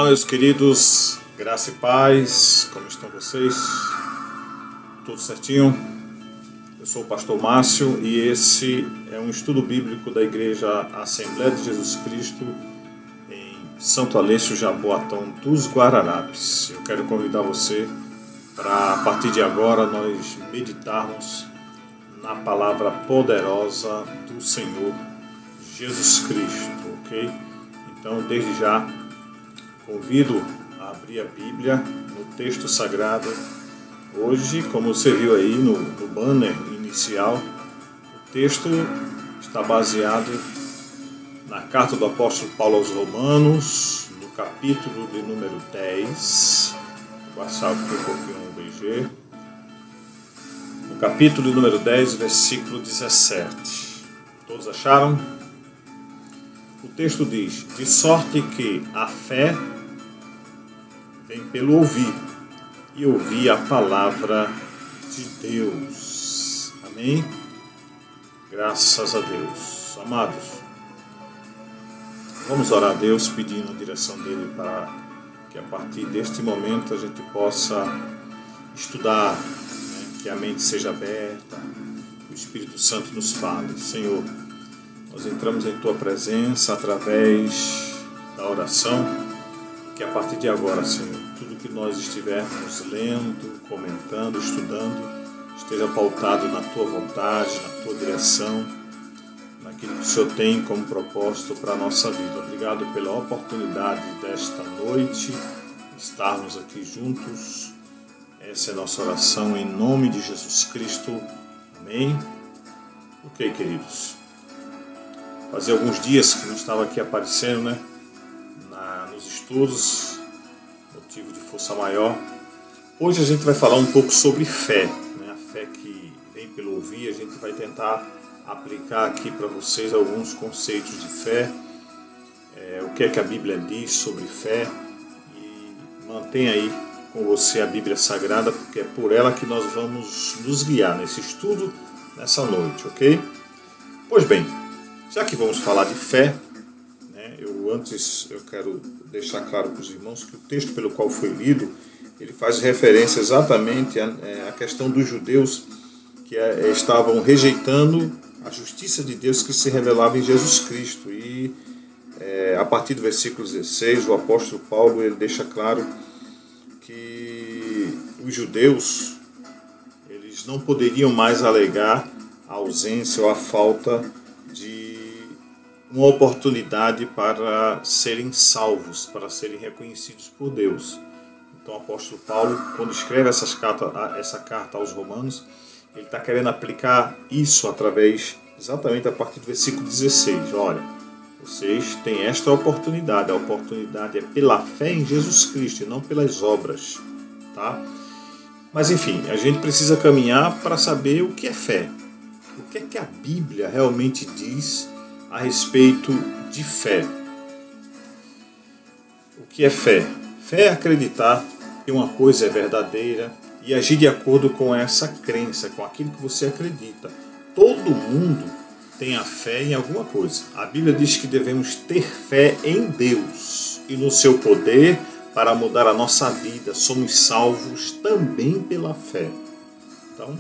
Olá, meus queridos, graça e paz, como estão vocês? Tudo certinho? Eu sou o pastor Márcio e esse é um estudo bíblico da Igreja Assembleia de Jesus Cristo em Santo Aleixo, Jaboatão dos Guararapes. Eu quero convidar você para, a partir de agora, nós meditarmos na palavra poderosa do Senhor Jesus Cristo, ok? Então, desde já, convido a abrir a Bíblia no texto sagrado. Hoje, como você viu aí no banner inicial, o texto está baseado na carta do apóstolo Paulo aos Romanos, no capítulo de número 10. Vou passar aqui um pouquinho no BG. No capítulo de número 10, versículo 17. Todos acharam? O texto diz: de sorte que a fé vem pelo ouvir, e ouvir a palavra de Deus. Amém? Graças a Deus. Amados, vamos orar a Deus pedindo a direção dele para que a partir deste momento a gente possa estudar, que a mente seja aberta, o Espírito Santo nos fale. Senhor, nós entramos em Tua presença através da oração, que a partir de agora, Senhor, tudo que nós estivermos lendo, comentando, estudando, esteja pautado na Tua vontade, na Tua direção, naquilo que o Senhor tem como propósito para a nossa vida. Obrigado pela oportunidade desta noite, estarmos aqui juntos. Essa é a nossa oração em nome de Jesus Cristo. Amém? Ok, queridos. Fazia alguns dias que não estava aqui aparecendo, nos estudos, motivo de força maior. Hoje a gente vai falar um pouco sobre fé, a fé que vem pelo ouvir. A gente vai tentar aplicar aqui para vocês alguns conceitos de fé, o que é que a Bíblia diz sobre fé, e mantenha aí com você a Bíblia Sagrada, porque é por ela que nós vamos nos guiar nesse estudo, nessa noite, ok? Pois bem, já que vamos falar de fé, eu quero deixar claro para os irmãos que o texto pelo qual foi lido, ele faz referência exatamente à questão dos judeus que estavam rejeitando a justiça de Deus que se revelava em Jesus Cristo. E a partir do versículo 16, o apóstolo Paulo ele deixa claro que os judeus eles não poderiam mais alegar a ausência ou a falta de uma oportunidade para serem salvos, para serem reconhecidos por Deus. Então o apóstolo Paulo, quando escreve essa carta aos Romanos, ele está querendo aplicar isso exatamente a partir do versículo 16. Olha, vocês têm esta oportunidade, a oportunidade é pela fé em Jesus Cristo e não pelas obras, tá? Mas enfim, a gente precisa caminhar para saber o que é fé. O que é que a Bíblia realmente diz a respeito de fé. O que é fé? Fé é acreditar que uma coisa é verdadeira e agir de acordo com essa crença, com aquilo que você acredita. Todo mundo tem a fé em alguma coisa. A Bíblia diz que devemos ter fé em Deus e no seu poder para mudar a nossa vida. Somos salvos também pela fé. Então,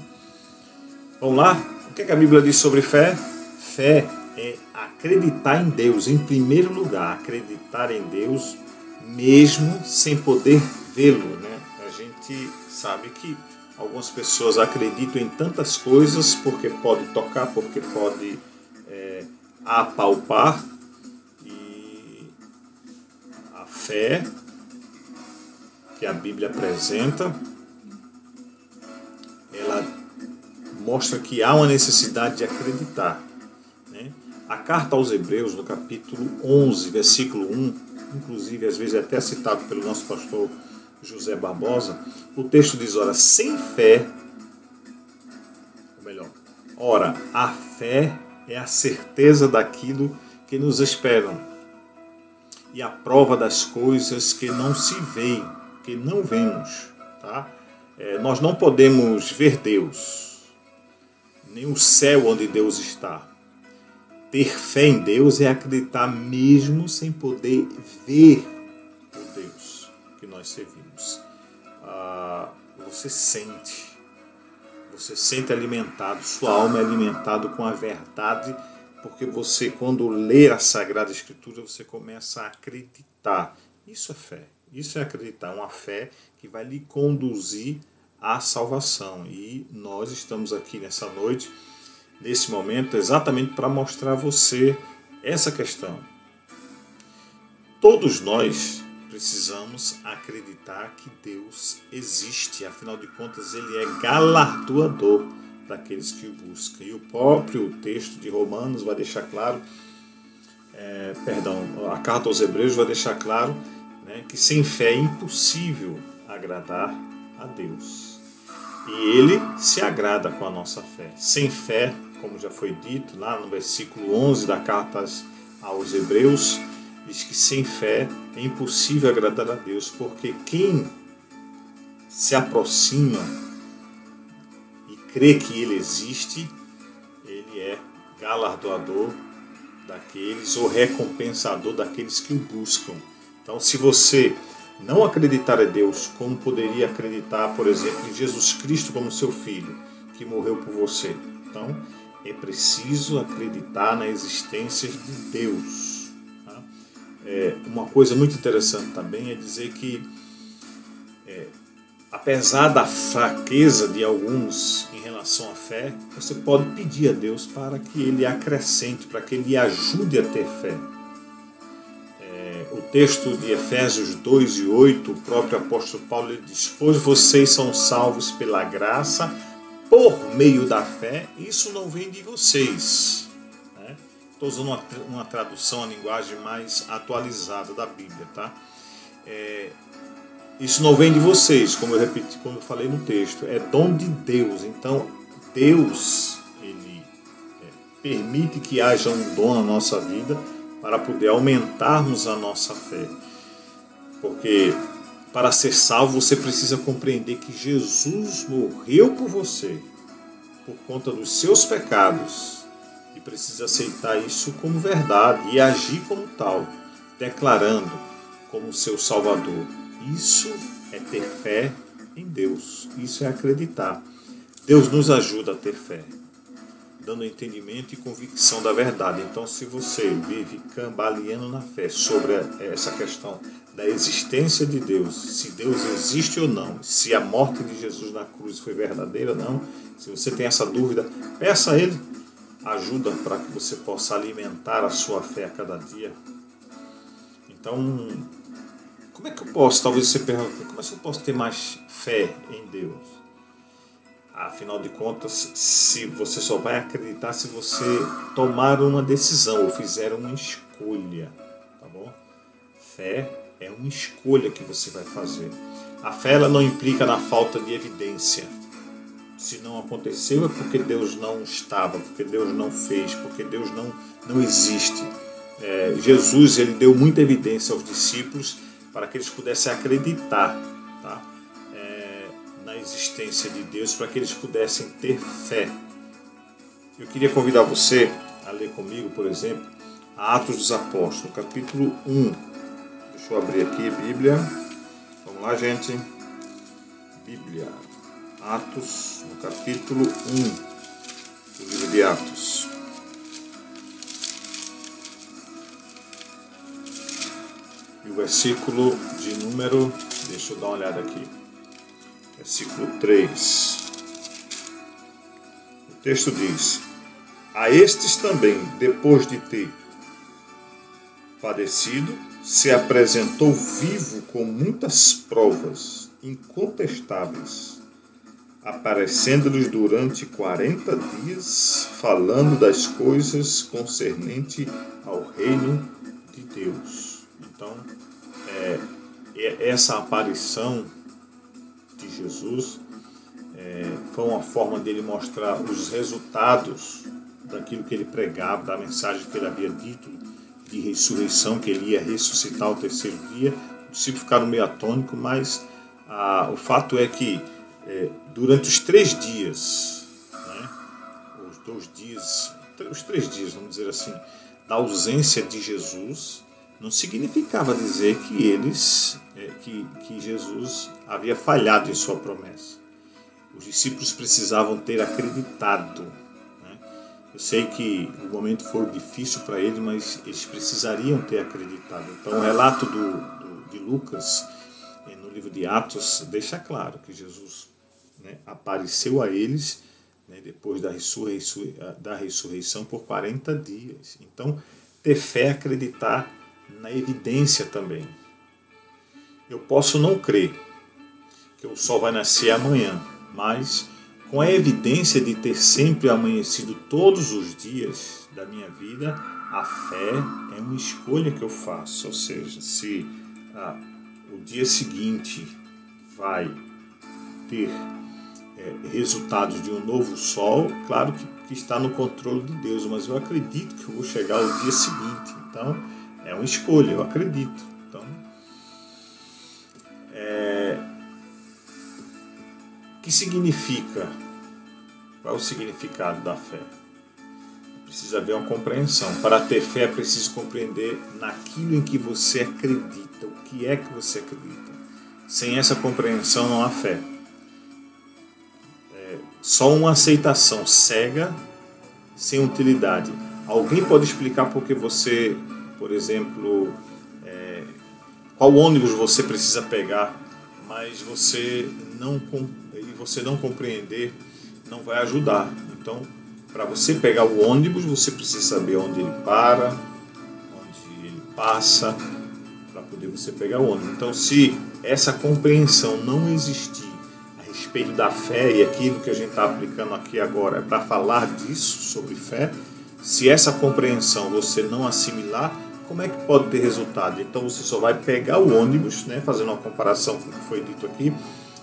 vamos lá? O que a Bíblia diz sobre fé? Fé é acreditar em Deus, em primeiro lugar, acreditar em Deus mesmo sem poder vê-lo, A gente sabe que algumas pessoas acreditam em tantas coisas porque pode tocar, porque pode apalpar, e a fé que a Bíblia apresenta, ela mostra que há uma necessidade de acreditar. A carta aos Hebreus, no capítulo 11, versículo 1, inclusive às vezes é até citado pelo nosso pastor José Barbosa, o texto diz, sem fé, ou melhor, a fé é a certeza daquilo que nos esperam e a prova das coisas que não se veem, que não vemos, tá? Nós não podemos ver Deus, nem o céu onde Deus está. Ter fé em Deus é acreditar mesmo sem poder ver o Deus. que nós servimos. Você sente alimentado, sua alma é alimentada com a verdade, porque você, quando lê a Sagrada Escritura, você começa a acreditar. Isso é fé, isso é acreditar, uma fé que vai lhe conduzir à salvação. E nós estamos aqui nessa noite, nesse momento, exatamente para mostrar a você essa questão. Todos nós precisamos acreditar que Deus existe, afinal de contas ele é galardoador daqueles que o buscam. E o próprio texto de Romanos vai deixar claro, a carta aos Hebreus vai deixar claro, né, que sem fé é impossível agradar a Deus. E ele se agrada com a nossa fé. Sem fé, como já foi dito lá no versículo 11 da carta aos Hebreus, diz que sem fé é impossível agradar a Deus, porque quem se aproxima e crê que ele existe, ele é galardoador daqueles, ou recompensador daqueles que o buscam. Então, se você não acreditar em Deus, como poderia acreditar, por exemplo, em Jesus Cristo como seu Filho, que morreu por você? Então, é preciso acreditar na existência de Deus. Uma coisa muito interessante também é dizer que, apesar da fraqueza de alguns em relação à fé, você pode pedir a Deus para que Ele acrescente, para que Ele ajude a ter fé. O texto de Efésios 2:8, o próprio apóstolo Paulo ele diz: pois vocês são salvos pela graça, por meio da fé, isso não vem de vocês. Estou usando uma tradução, a linguagem mais atualizada da Bíblia, tá? Isso não vem de vocês, como eu repeti, como eu falei no texto, é dom de Deus. Então, Deus, ele permite que haja um dom na nossa vida para poder aumentarmos a nossa fé. Porque para ser salvo, você precisa compreender que Jesus morreu por você, por conta dos seus pecados, e precisa aceitar isso como verdade e agir como tal, declarando como seu Salvador. Isso é ter fé em Deus, isso é acreditar. Deus nos ajuda a ter fé, dando entendimento e convicção da verdade. Então, se você vive cambaleando na fé sobre essa questão da existência de Deus, se Deus existe ou não, se a morte de Jesus na cruz foi verdadeira ou não, se você tem essa dúvida, peça a Ele ajuda para que você possa alimentar a sua fé a cada dia. Então, como é que eu posso, talvez você pergunte, como é que eu posso ter mais fé em Deus? Afinal de contas, se você só vai acreditar se você tomar uma decisão ou fizer uma escolha, tá bom? Fé é uma escolha que você vai fazer. A fé ela não implica na falta de evidência. Se não aconteceu é porque Deus não estava, porque Deus não fez, porque Deus não existe. Jesus ele deu muita evidência aos discípulos para que eles pudessem acreditar, tá? Na existência de Deus, para que eles pudessem ter fé. Eu queria convidar você a ler comigo, por exemplo, Atos dos Apóstolos, capítulo 1. Deixa eu abrir aqui a Bíblia. Vamos lá, gente. Bíblia. Atos, no capítulo 1 do livro de Atos. E o versículo de número, deixa eu dar uma olhada aqui, versículo 3. O texto diz: a estes também, depois de ter padecido, se apresentou vivo com muitas provas incontestáveis, aparecendo-lhes durante 40 dias, falando das coisas concernentes ao reino de Deus. Então, essa aparição de Jesus foi uma forma dele mostrar os resultados daquilo que ele pregava, da mensagem que ele havia dito de ressurreição, que ele ia ressuscitar ao terceiro dia. Os discípulos ficaram meio atônicos, mas o fato é que durante os 3 dias, né, os 3 dias, vamos dizer assim, da ausência de Jesus, não significava dizer que eles, que que Jesus havia falhado em sua promessa. Os discípulos precisavam ter acreditado, né? Eu sei que o momento foi difícil para eles, mas eles precisariam ter acreditado. Então, o relato de Lucas, no livro de Atos, deixa claro que Jesus, né, apareceu a eles, né, depois da ressurreição por 40 dias. Então, ter fé é acreditar na evidência também. Eu posso não crer que o sol vai nascer amanhã, mas com a evidência de ter sempre amanhecido todos os dias da minha vida, a fé é uma escolha que eu faço. Ou seja, se o dia seguinte vai ter resultados de um novo sol, claro que está no controle de Deus, mas eu acredito que eu vou chegar ao dia seguinte. Então, é uma escolha, eu acredito. Então, o que significa? Qual é o significado da fé? Precisa haver uma compreensão. Para ter fé é preciso compreender naquilo em que você acredita. O que é que você acredita? Sem essa compreensão não há fé. Só uma aceitação cega, sem utilidade. Alguém pode explicar por que você, por exemplo, qual ônibus você precisa pegar, mas você não compreender, não vai ajudar. Então, para você pegar o ônibus, você precisa saber onde ele para, onde ele passa, para poder você pegar o ônibus. Então, se essa compreensão não existir a respeito da fé, e aquilo que a gente está aplicando aqui agora é para falar disso, sobre fé, se essa compreensão você não assimilar, como é que pode ter resultado? Então, você só vai pegar o ônibus, né, fazendo uma comparação com o que foi dito aqui,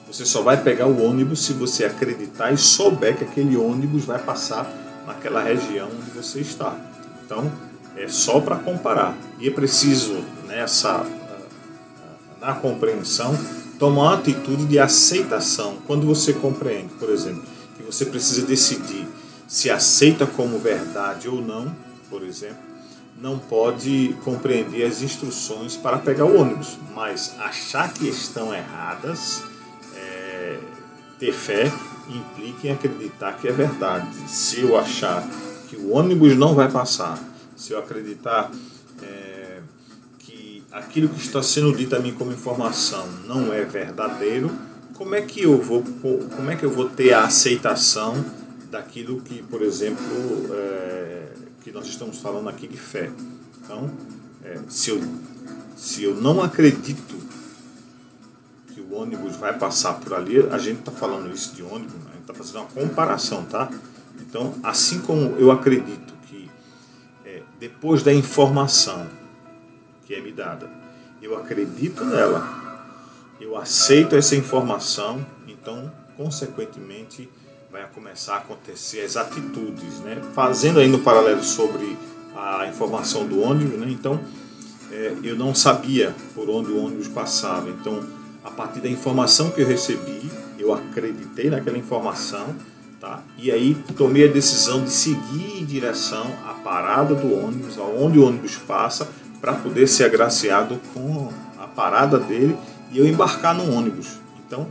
você só vai pegar o ônibus se você acreditar e souber que aquele ônibus vai passar naquela região onde você está. Então, é só para comparar. E é preciso, na compreensão, tomar uma atitude de aceitação. Quando você compreende, por exemplo, que você precisa decidir se aceita como verdade ou não, por exemplo, não pode compreender as instruções para pegar o ônibus, mas achar que estão erradas, ter fé implica em acreditar que é verdade. Se eu achar que o ônibus não vai passar, se eu acreditar que aquilo que está sendo dito a mim como informação não é verdadeiro, como é que eu vou ter a aceitação daquilo que, por exemplo, que nós estamos falando aqui de fé? Então, se eu não acredito que o ônibus vai passar por ali, a gente está falando isso de ônibus, a gente está fazendo uma comparação, tá? Então, assim como eu acredito que depois da informação que é me dada, eu acredito nela, eu aceito essa informação, então, consequentemente, vai começar a acontecer as atitudes, né? Fazendo aí no paralelo sobre a informação do ônibus, né? Então, eu não sabia por onde o ônibus passava, então, a partir da informação que eu recebi, eu acreditei naquela informação, tá? E aí tomei a decisão de seguir em direção à parada do ônibus, aonde o ônibus passa, para poder ser agraciado com a parada dele e eu embarcar no ônibus. Então,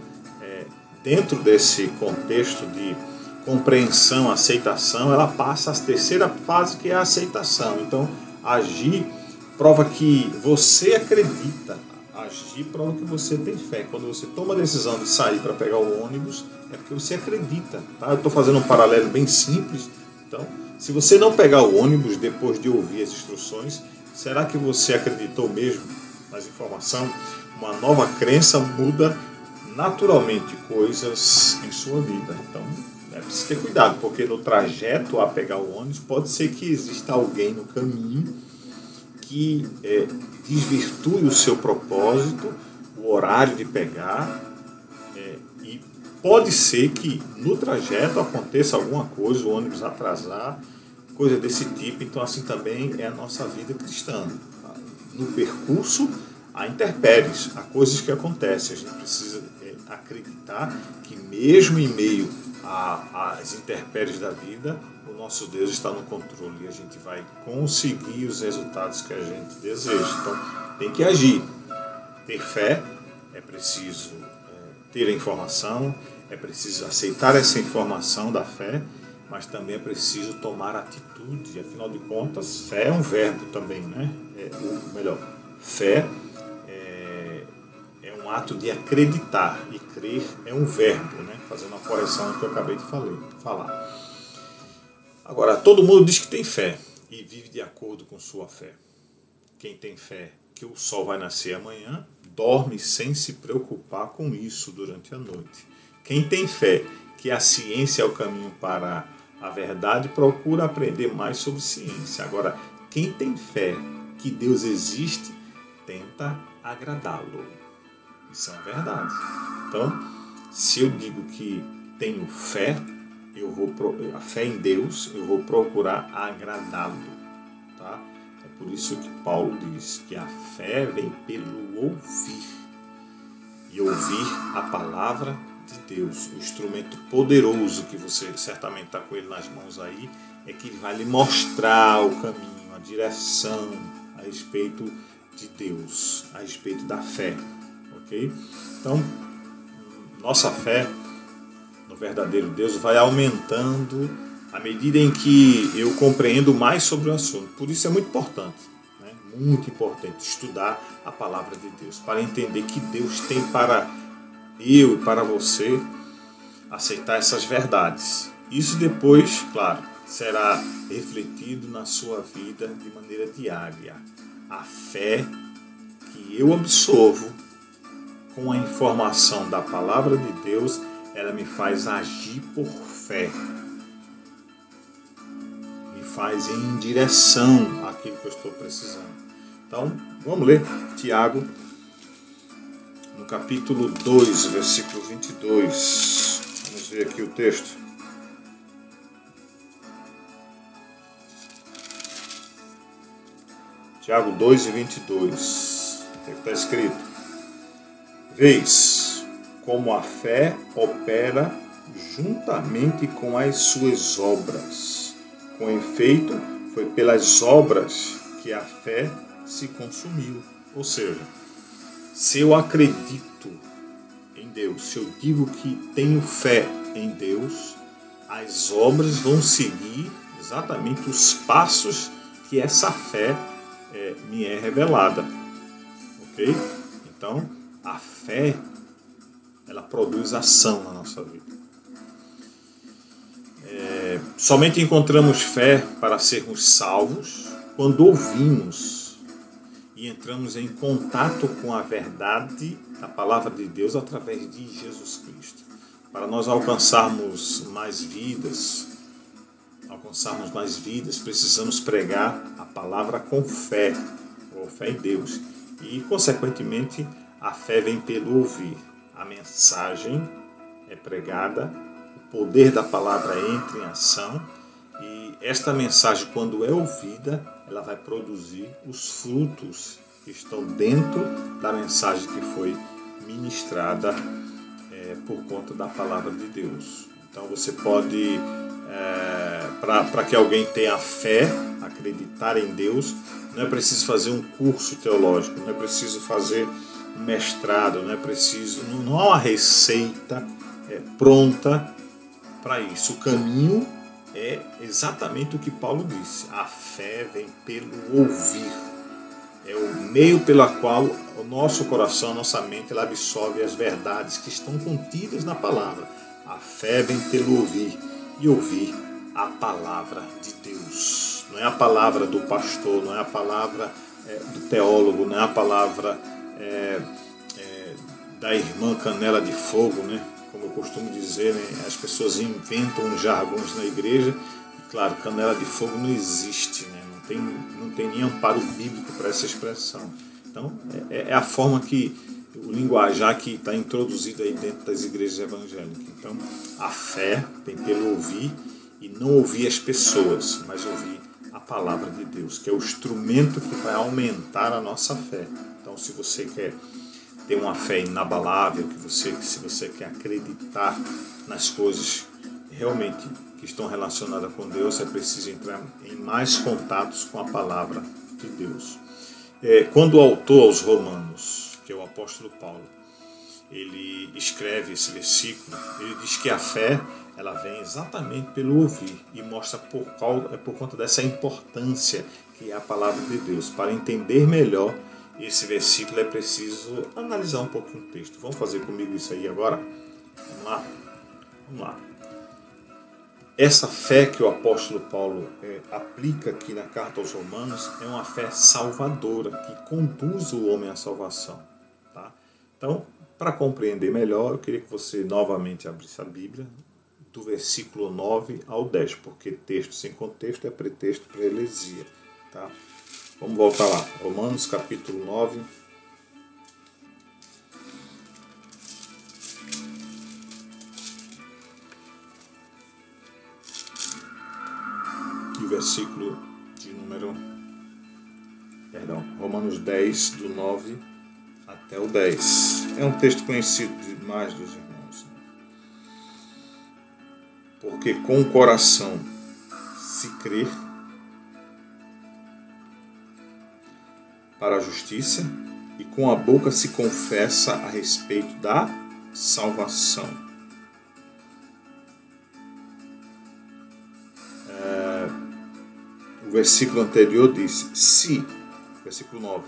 dentro desse contexto de compreensão, aceitação, ela passa a terceira fase, que é a aceitação. Então, agir prova que você acredita, agir prova que você tem fé. Quando você toma a decisão de sair para pegar o ônibus, é porque você acredita. Tá? Eu estou fazendo um paralelo bem simples. Então, se você não pegar o ônibus depois de ouvir as instruções, será que você acreditou mesmo nas informações? Uma nova crença muda naturalmente coisas em sua vida. Então, é preciso ter cuidado, porque no trajeto a pegar o ônibus, pode ser que exista alguém no caminho que desvirtue o seu propósito, o horário de pegar, e pode ser que no trajeto aconteça alguma coisa, o ônibus atrasar, coisa desse tipo. Então, assim também é a nossa vida cristã. No percurso, há intempéries, há coisas que acontecem. A gente precisa acreditar que mesmo em meio às intempéries da vida, o nosso Deus está no controle e a gente vai conseguir os resultados que a gente deseja. Então, tem que agir. Ter fé é preciso ter a informação, é preciso aceitar essa informação da fé, mas também é preciso tomar atitude. Afinal de contas, fé é um verbo também, né? Fé é um ato de acreditar, e crer é um verbo, né? Fazendo uma correção que eu acabei de falar. Agora, todo mundo diz que tem fé e vive de acordo com sua fé. Quem tem fé que o sol vai nascer amanhã, dorme sem se preocupar com isso durante a noite. Quem tem fé que a ciência é o caminho para a verdade, procura aprender mais sobre ciência. Agora, quem tem fé que Deus existe, tenta agradá-lo. Isso é uma verdade. Então, se eu digo que tenho fé, a fé em Deus, eu vou procurar agradá-lo. Tá? É por isso que Paulo diz que a fé vem pelo ouvir. E ouvir a palavra de Deus, o instrumento poderoso que você certamente está com ele nas mãos aí, é que ele vai lhe mostrar o caminho, a direção a respeito de Deus, a respeito da fé, ok? Então, nossa fé no verdadeiro Deus vai aumentando à medida em que eu compreendo mais sobre o assunto. Por isso é muito importante, né? Muito importante estudar a palavra de Deus, para entender que Deus tem para eu e para você aceitar essas verdades. Isso depois, claro, será refletido na sua vida de maneira diária. A fé que eu absorvo com a informação da palavra de Deus, ela me faz agir por fé. Me faz ir em direção àquilo que eu estou precisando. Então, vamos ler Tiago, no capítulo 2, versículo 22. Vamos ver aqui o texto. Tiago 2 e 22. O que está escrito? Vês como a fé opera juntamente com as suas obras. Com efeito, foi pelas obras que a fé se consumiu. Ou seja, se eu acredito em Deus, se eu digo que tenho fé em Deus, as obras vão seguir exatamente os passos que essa fé me é revelada. Ok? Então, a fé, ela produz ação na nossa vida. Somente encontramos fé para sermos salvos quando ouvimos e entramos em contato com a verdade da palavra de Deus através de Jesus Cristo. Para nós alcançarmos mais vidas, precisamos pregar a palavra com fé, ou fé em Deus. E, consequentemente, a fé vem pelo ouvir. A mensagem é pregada, o poder da palavra entra em ação, e esta mensagem, quando é ouvida, ela vai produzir os frutos que estão dentro da mensagem que foi ministrada por conta da palavra de Deus. Então você pode, para que alguém tenha fé, acreditar em Deus, não é preciso fazer um curso teológico, não é preciso fazer um mestrado, não há uma receita pronta para isso. O caminho é exatamente o que Paulo disse. A fé vem pelo ouvir. É o meio pela qual o nosso coração, a nossa mente, ela absorve as verdades que estão contidas na palavra. A fé vem pelo ouvir, e ouvir a palavra de Deus. Não é a palavra do pastor, não é a palavra do teólogo, não é a palavra da irmã Canela de Fogo, né? Como eu costumo dizer, né? As pessoas inventam jargões na igreja. E, claro, canela de fogo não existe, né? Não tem nem amparo bíblico para essa expressão. Então, é a forma que o linguajar que está introduzido aí dentro das igrejas evangélicas. Então, a fé vem pelo ouvir, e não ouvir as pessoas, mas ouvir a palavra de Deus, que é o instrumento que vai aumentar a nossa fé. Então, se você quer ter uma fé inabalável, se você quer acreditar nas coisas realmente que estão relacionadas com Deus, é preciso entrar em mais contatos com a palavra de Deus. Quando o autor aos Romanos, que é o apóstolo Paulo, ele escreve esse versículo, ele diz que a fé ela vem exatamente pelo ouvir e mostra por conta dessa importância que é a palavra de Deus. Para entender melhor esse versículo é preciso analisar um pouquinho o texto. Vamos fazer comigo isso aí agora? Vamos lá? Vamos lá. Essa fé que o apóstolo Paulo aplica aqui na carta aos Romanos é uma fé salvadora, que conduz o homem à salvação. Tá? Então, para compreender melhor, eu queria que você novamente abrisse a Bíblia, do versículo 9 ao 10, porque texto sem contexto é pretexto para heresia. Tá? Vamos voltar lá. Romanos capítulo 9. E o versículo de número... Romanos 10, do 9 até o 10. É um texto conhecido demais dos irmãos. Porque com o coração se crê para a justiça e com a boca se confessa a respeito da salvação. O versículo anterior diz: se, versículo 9,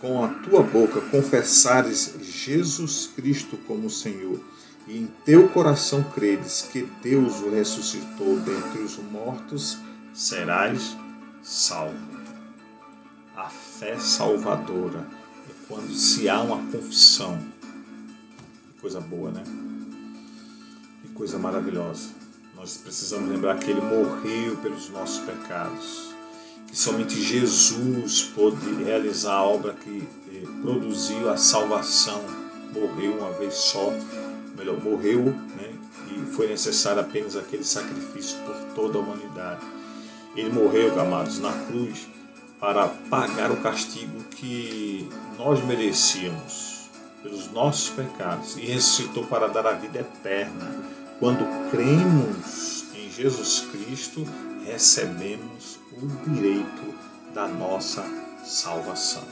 com a tua boca confessares Jesus Cristo como Senhor, e em teu coração credes que Deus o ressuscitou dentre os mortos, serás salvo. A fé salvadora é quando se há uma confissão. Que coisa boa, né? Que coisa maravilhosa. Nós precisamos lembrar que Ele morreu pelos nossos pecados, que somente Jesus pôde realizar a obra que produziu a salvação. Morreu uma vez só, morreu, né? E foi necessário apenas aquele sacrifício por toda a humanidade. Ele morreu, amados, na cruz para pagar o castigo que nós merecíamos pelos nossos pecados e ressuscitou para dar a vida eterna. Quando cremos em Jesus Cristo, recebemos o direito da nossa salvação.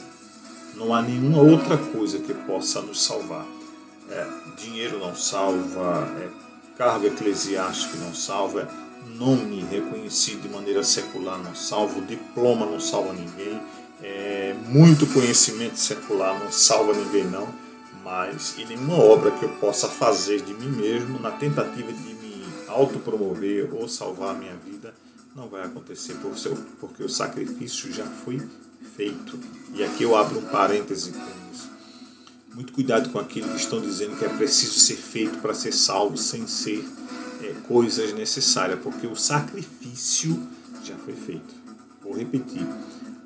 Não há nenhuma outra coisa que possa nos salvar. Dinheiro não salva, cargo eclesiástico não salva, nome reconhecido de maneira secular não salva, o diploma não salva ninguém, muito conhecimento secular não salva ninguém não, mas e nenhuma obra que eu possa fazer de mim mesmo na tentativa de me autopromover ou salvar a minha vida não vai acontecer, porque o sacrifício já foi feito. E aqui eu abro um parêntese com isso. Muito cuidado com aquilo que estão dizendo que é preciso ser feito para ser salvo sem ser coisas necessárias, porque o sacrifício já foi feito. Vou repetir.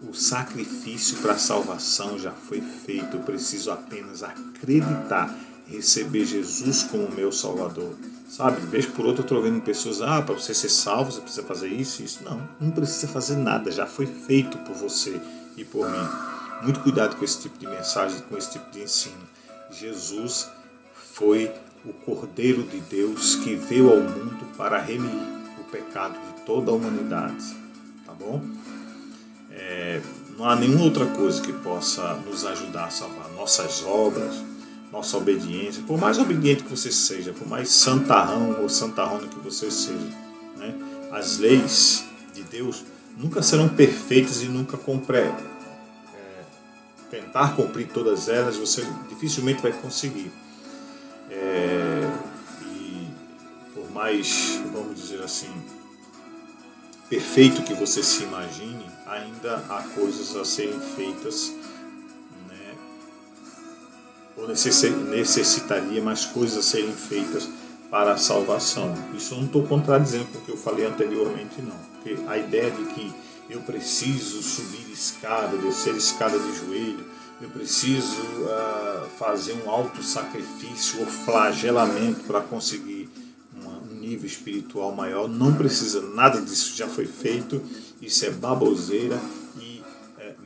O sacrifício para a salvação já foi feito. Eu preciso apenas acreditar, receber Jesus como meu Salvador. Sabe, de vez por outra eu estou vendo pessoas, para você ser salvo você precisa fazer isso e isso. Não precisa fazer nada, já foi feito por você e por mim. Muito cuidado com esse tipo de mensagem, com esse tipo de ensino. Jesus foi o Cordeiro de Deus que veio ao mundo para remir o pecado de toda a humanidade. Tá bom? Não há nenhuma outra coisa que possa nos ajudar a salvar. Nossas obras, nossa obediência, por mais obediente que você seja, por mais santarrão ou santarrona que você seja, né? As leis de Deus nunca serão perfeitas e nunca tentar cumprir todas elas, você dificilmente vai conseguir. E por mais, vamos dizer assim, perfeito que você se imagine, ainda há coisas a serem feitas, né? Ou necessitaria mais coisas a serem feitas para a salvação. Isso eu não estou contradizendo com o que eu falei anteriormente, não. Porque a ideia de que eu preciso subir escada, descer escada de joelho, eu preciso fazer um auto-sacrifício ou flagelamento para conseguir um nível espiritual maior, não precisa, nada disso já foi feito. Isso é baboseira e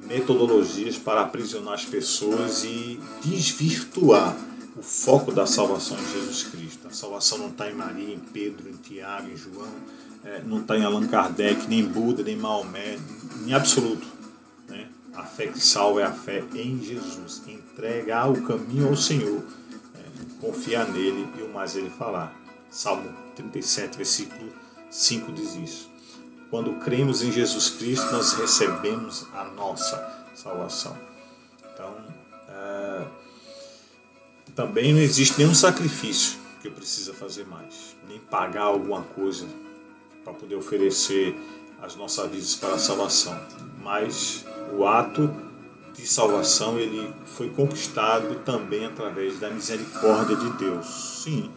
metodologias para aprisionar as pessoas e desvirtuar o foco da salvação em Jesus Cristo. A salvação não está em Maria, em Pedro, em Tiago, em João, não está em Allan Kardec, nem em Buda, nem em Maomé, em absoluto. Né? A fé que salva é a fé em Jesus, entregar o caminho ao Senhor. confiar nele e o mais ele falar. Salmo 37, versículo 5 diz isso. Quando cremos em Jesus Cristo, nós recebemos a nossa salvação. Então, também não existe nenhum sacrifício que eu precisa fazer mais, nem pagar alguma coisa para poder oferecer as nossas vidas para a salvação. Mas o ato de salvação ele foi conquistado também através da misericórdia de Deus. Sim,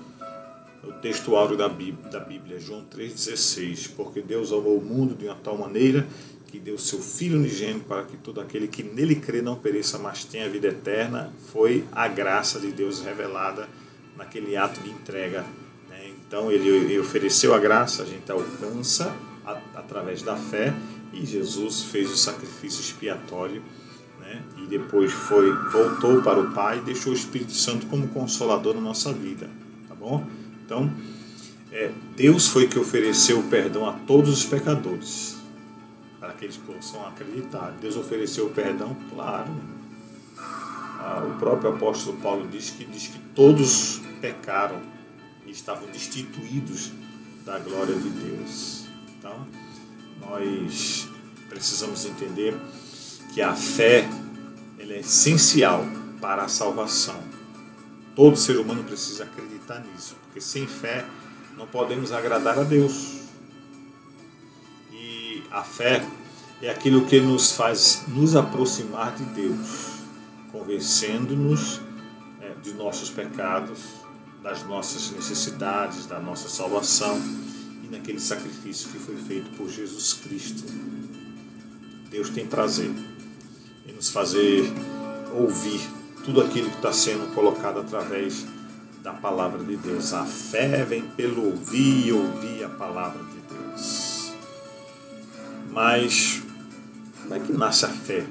o texto áureo da Bíblia, João 3,16, porque Deus amou o mundo de uma tal maneira que deu seu Filho unigênito para que todo aquele que nele crê não pereça, mas tenha vida eterna. Foi a graça de Deus revelada naquele ato de entrega, né? Então ele ofereceu a graça, a gente alcança através da fé, e Jesus fez o sacrifício expiatório, né? E depois voltou para o Pai e deixou o Espírito Santo como consolador na nossa vida, tá bom? Então, Deus foi que ofereceu o perdão a todos os pecadores, para que eles possam acreditar. Deus ofereceu o perdão, claro. O próprio apóstolo Paulo diz que todos pecaram e estavam destituídos da glória de Deus. Então, nós precisamos entender que a fé ela é essencial para a salvação. Todo ser humano precisa acreditar nisso, porque sem fé não podemos agradar a Deus. E a fé é aquilo que nos faz nos aproximar de Deus, convencendo-nos de nossos pecados, das nossas necessidades, da nossa salvação e naquele sacrifício que foi feito por Jesus Cristo. Deus tem prazer em nos fazer ouvir tudo aquilo que está sendo colocado através da palavra de Deus. A fé vem pelo ouvir e ouvir a palavra de Deus. Mas como é que nasce a fé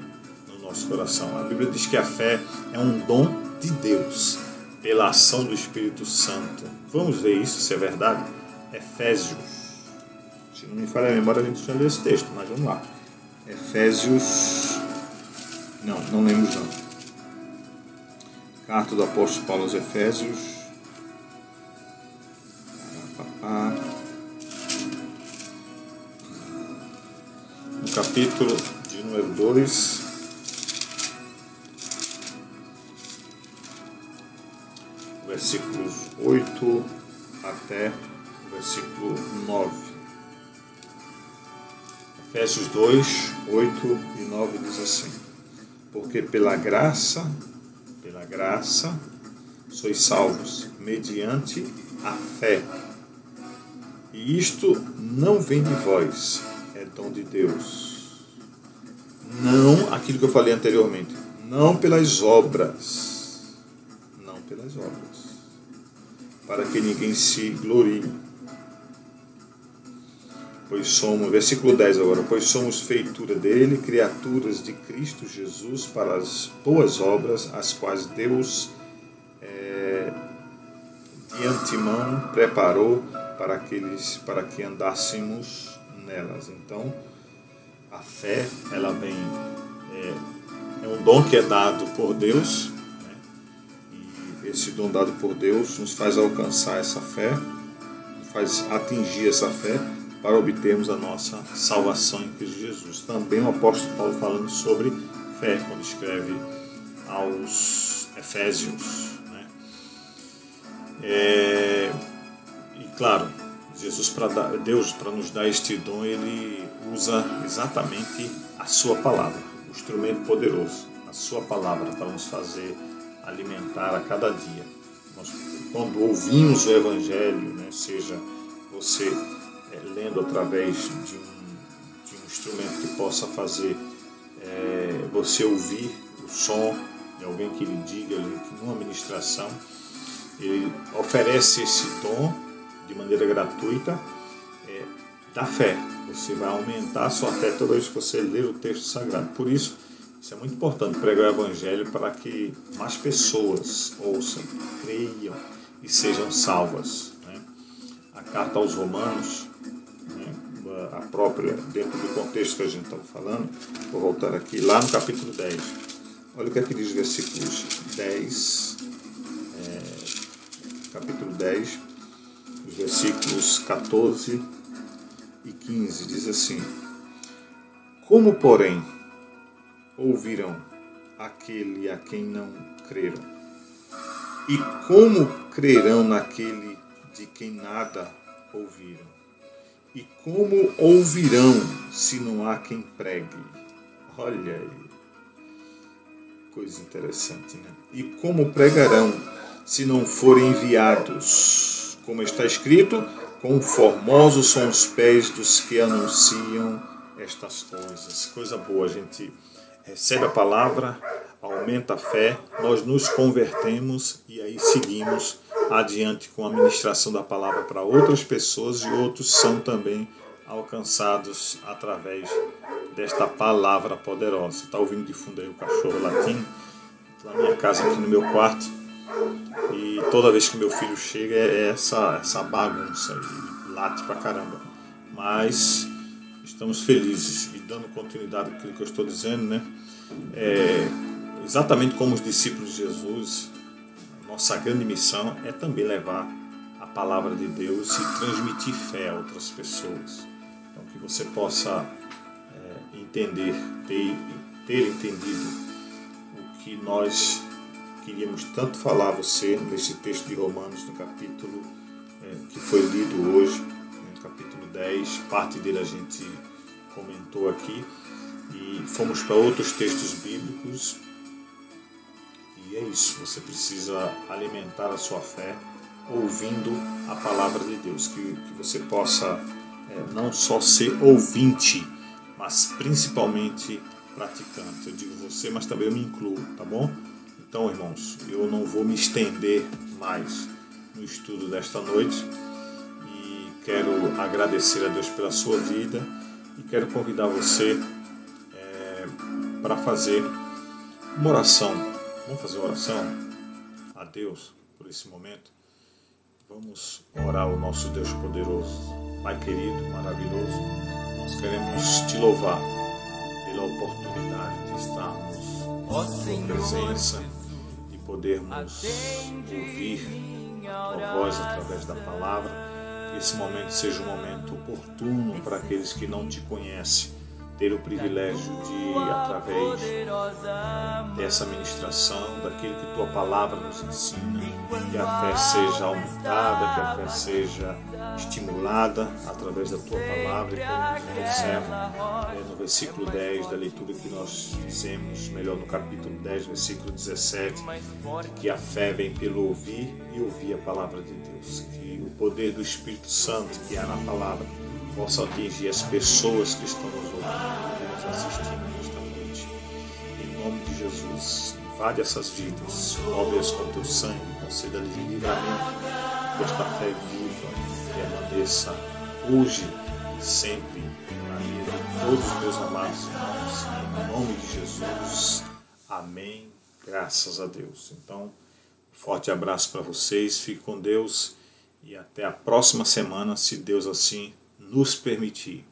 no nosso coração? A Bíblia diz que a fé é um dom de Deus pela ação do Espírito Santo. Vamos ver isso, se é verdade? Efésios. Se não me falha a memória, a gente já leu esse texto, mas vamos lá. Efésios... Não lembro não. Carta do apóstolo Paulo aos Efésios. No capítulo de número 2, versículos 8 até o versículo 9. Efésios 2, 8 e 9 diz assim: porque pela graça sois salvos, mediante a fé. E isto não vem de vós, é dom de Deus. Não, aquilo que eu falei anteriormente, não pelas obras, para que ninguém se glorie. Pois somos, versículo 10 agora, pois somos feitura dele, criaturas de Cristo Jesus, para as boas obras, as quais Deus de antemão preparou para que andássemos nelas. Então, a fé, ela vem, é um dom que é dado por Deus, né? E esse dom dado por Deus nos faz alcançar essa fé, nos faz atingir essa fé, para obtermos a nossa salvação em Cristo Jesus. Também o apóstolo Paulo falando sobre fé, quando escreve aos Efésios, né? E claro, Deus, para nos dar este dom, ele usa exatamente a sua palavra, o instrumento poderoso, a sua palavra, para nos fazer alimentar a cada dia. Quando ouvimos o Evangelho, né, seja você lendo através de um instrumento que possa fazer você ouvir o som de alguém que lhe diga, que numa ministração, ele oferece esse dom de maneira gratuita da fé. Você vai aumentar a sua fé toda vez que você ler o texto sagrado. Por isso é muito importante pregar o Evangelho para que mais pessoas ouçam, creiam e sejam salvas, né? A carta aos Romanos, a própria, dentro do contexto que a gente estava falando, vou voltar aqui, lá no capítulo 10. Olha o que é que diz os versículos 10 capítulo 10, os versículos 14 e 15, diz assim: Como, porém, ouvirão aquele a quem não creram? E como crerão naquele de quem nada ouviram? E como ouvirão se não há quem pregue? Olha aí, coisa interessante, né? E como pregarão se não forem enviados? Como está escrito, quão formosos são os pés dos que anunciam estas coisas. Coisa boa, a gente recebe a palavra, aumenta a fé, nós nos convertemos e aí seguimos adiante com a ministração da palavra para outras pessoas, e outros são também alcançados através desta palavra poderosa. Está ouvindo de fundo aí o cachorro latindo? Na minha casa, aqui no meu quarto, e toda vez que meu filho chega é essa bagunça, ele late pra caramba. Mas estamos felizes e dando continuidade àquilo que eu estou dizendo, né? Exatamente como os discípulos de Jesus, nossa grande missão é também levar a palavra de Deus e transmitir fé a outras pessoas. Então, que você possa entender, ter entendido o que nós queríamos tanto falar a você nesse texto de Romanos, no capítulo que foi lido hoje, no capítulo 10, parte dele a gente comentou aqui, e fomos para outros textos bíblicos. E é isso, você precisa alimentar a sua fé ouvindo a palavra de Deus, que você possa não só ser ouvinte, mas principalmente praticante. Eu digo você, mas também eu me incluo, tá bom? Então, irmãos, eu não vou me estender mais no estudo desta noite, e quero agradecer a Deus pela sua vida, e quero convidar você para fazer uma oração. Vamos fazer uma oração a Deus por esse momento? Vamos orar ao nosso Deus poderoso. Pai querido, maravilhoso, nós queremos te louvar pela oportunidade de estarmos na tua presença, de podermos ouvir a tua voz através da palavra. Que esse momento seja um momento oportuno para aqueles que não te conhecem, ter o privilégio de, através dessa ministração, daquilo que tua palavra nos ensina, que a fé seja aumentada, que a fé seja estimulada através da tua palavra. E como nos observa no versículo 10 da leitura que nós fizemos, melhor no capítulo 10, versículo 17, que a fé vem pelo ouvir e ouvir a palavra de Deus. Que o poder do Espírito Santo que há na palavra possa atingir as pessoas que estão nos ouvindo e nos assistindo nesta noite. Em nome de Jesus, invade essas vidas, cobre-as com teu sangue, conceda-lhes livramento, que esta fé viva permaneça hoje e sempre na vida de todos os meus amados irmãos. Em nome de Jesus, amém, graças a Deus. Então, forte abraço para vocês, fique com Deus e até a próxima semana, se Deus assim nos permitir.